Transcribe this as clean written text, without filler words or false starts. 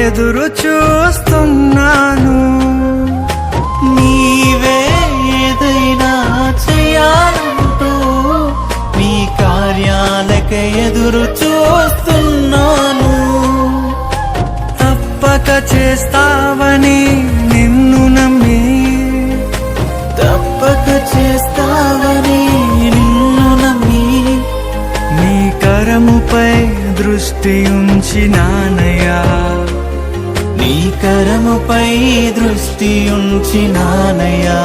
ఎదురు చూస్తున్నాను. నీవే ఏదైనా చేయాలంటూ నీ కార్యాలకే ఎదురు చూస్తున్నాను. తప్పక చేస్తావని నిన్ను నమ్మి, తప్పక చేస్తావని నిన్ను నమ్మి నీ కరముపై దృష్టి ఉంచినానయ్యా. నీ కరముపై దృష్టి ఉంచినానయ్యా.